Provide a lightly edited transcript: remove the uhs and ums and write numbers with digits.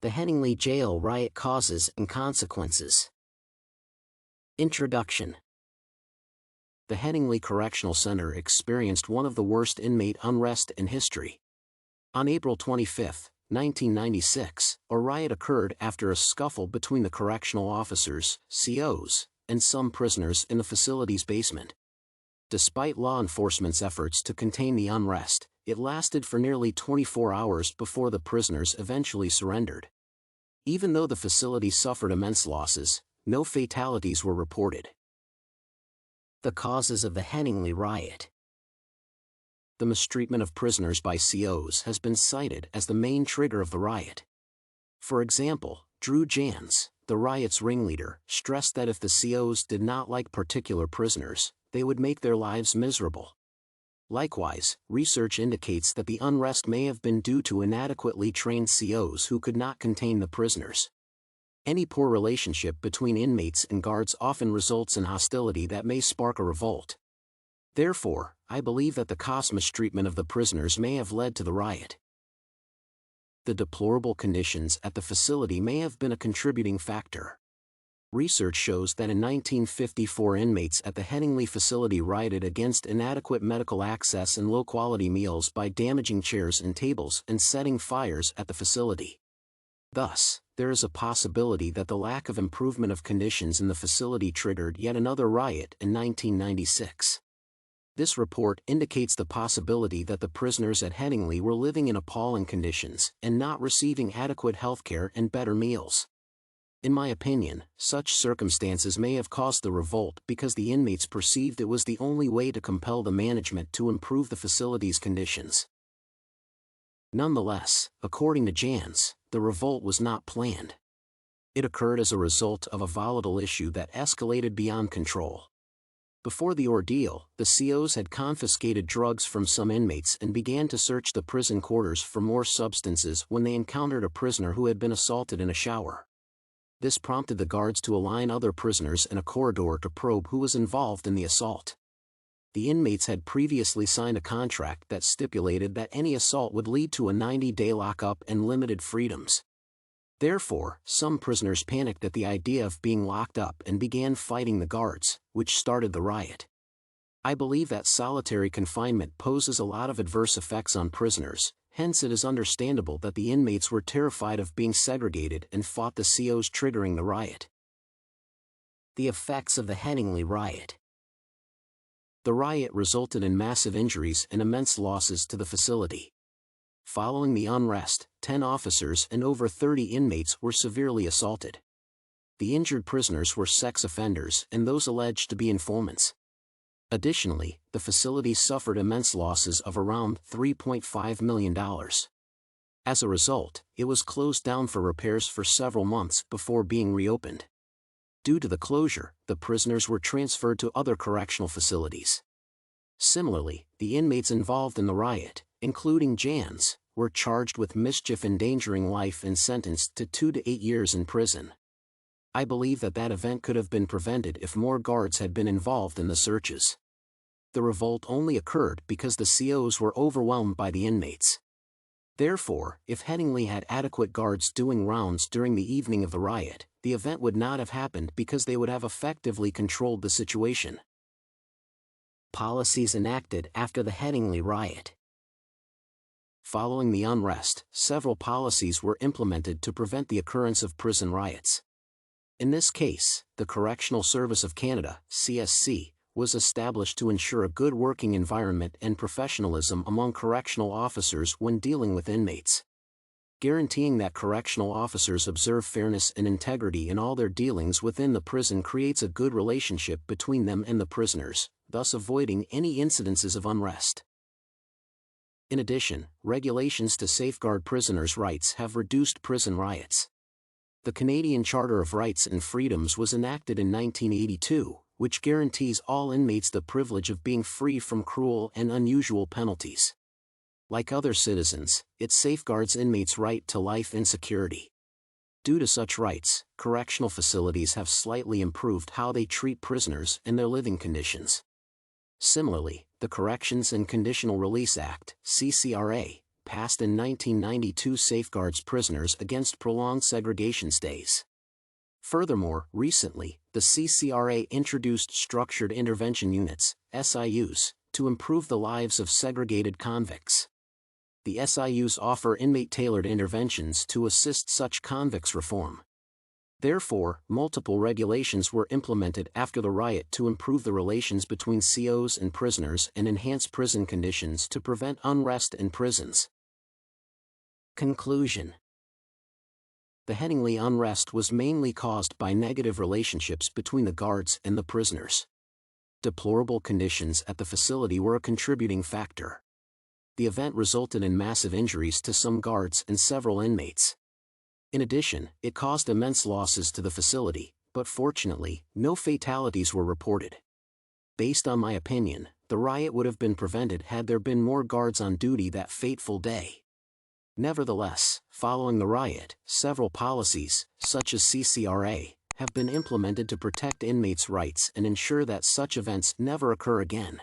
The Headingley Jail Riot Causes and Consequences. Introduction. The Headingley Correctional Centre experienced one of the worst inmate unrest in history. On April 25, 1996, a riot occurred after a scuffle between the correctional officers, COs, and some prisoners in the facility's basement. Despite law enforcement's efforts to contain the unrest, it lasted for nearly 24 hours before the prisoners eventually surrendered. Even though the facility suffered immense losses, no fatalities were reported. The causes of the Headingley riot. The mistreatment of prisoners by COs has been cited as the main trigger of the riot. For example, Drew Jans, the riot's ringleader, stressed that if the COs did not like particular prisoners, they would make their lives miserable. Likewise, research indicates that the unrest may have been due to inadequately trained COs who could not contain the prisoners. Any poor relationship between inmates and guards often results in hostility that may spark a revolt. Therefore, I believe that the cost mistreatment of the prisoners may have led to the riot. The deplorable conditions at the facility may have been a contributing factor. Research shows that in 1954 inmates at the Headingley facility rioted against inadequate medical access and low-quality meals by damaging chairs and tables and setting fires at the facility. Thus, there is a possibility that the lack of improvement of conditions in the facility triggered yet another riot in 1996. This report indicates the possibility that the prisoners at Headingley were living in appalling conditions and not receiving adequate health care and better meals. In my opinion, such circumstances may have caused the revolt because the inmates perceived it was the only way to compel the management to improve the facility's conditions. Nonetheless, according to Jans, the revolt was not planned. It occurred as a result of a volatile issue that escalated beyond control. Before the ordeal, the COs had confiscated drugs from some inmates and began to search the prison quarters for more substances when they encountered a prisoner who had been assaulted in a shower. This prompted the guards to align other prisoners in a corridor to probe who was involved in the assault. The inmates had previously signed a contract that stipulated that any assault would lead to a 90-day lockup and limited freedoms. Therefore, some prisoners panicked at the idea of being locked up and began fighting the guards, which started the riot. I believe that solitary confinement poses a lot of adverse effects on prisoners. Hence it is understandable that the inmates were terrified of being segregated and fought the COs, triggering the riot. The effects of the Headingley riot. The riot resulted in massive injuries and immense losses to the facility. Following the unrest, 10 officers and over 30 inmates were severely assaulted. The injured prisoners were sex offenders and those alleged to be informants. Additionally, the facility suffered immense losses of around $3.5 million. As a result, it was closed down for repairs for several months before being reopened. Due to the closure, the prisoners were transferred to other correctional facilities. Similarly, the inmates involved in the riot, including Jans, were charged with mischief endangering life and sentenced to 2 to 8 years in prison. I believe that event could have been prevented if more guards had been involved in the searches. The revolt only occurred because the COs were overwhelmed by the inmates. Therefore, if Headingley had adequate guards doing rounds during the evening of the riot, the event would not have happened because they would have effectively controlled the situation. Policies enacted after the Headingley riot. Following the unrest, several policies were implemented to prevent the occurrence of prison riots. In this case, the Correctional Service of Canada, CSC, was established to ensure a good working environment and professionalism among correctional officers when dealing with inmates. Guaranteeing that correctional officers observe fairness and integrity in all their dealings within the prison creates a good relationship between them and the prisoners, thus avoiding any incidences of unrest. In addition, regulations to safeguard prisoners' rights have reduced prison riots. The Canadian Charter of Rights and Freedoms was enacted in 1982, which guarantees all inmates the privilege of being free from cruel and unusual penalties. Like other citizens, it safeguards inmates' right to life and security. Due to such rights, correctional facilities have slightly improved how they treat prisoners and their living conditions. Similarly, the Corrections and Conditional Release Act, CCRA, passed in 1992 safeguards prisoners against prolonged segregation stays. Furthermore, recently, the CCRA introduced Structured Intervention Units, SIUs, to improve the lives of segregated convicts. The SIUs offer inmate-tailored interventions to assist such convicts reform. Therefore, multiple regulations were implemented after the riot to improve the relations between COs and prisoners and enhance prison conditions to prevent unrest in prisons. Conclusion. The Headingley unrest was mainly caused by negative relationships between the guards and the prisoners. Deplorable conditions at the facility were a contributing factor. The event resulted in massive injuries to some guards and several inmates. In addition, it caused immense losses to the facility, but fortunately, no fatalities were reported. Based on my opinion, the riot would have been prevented had there been more guards on duty that fateful day. Nevertheless, following the riot, several policies, such as CCRA, have been implemented to protect inmates' rights and ensure that such events never occur again.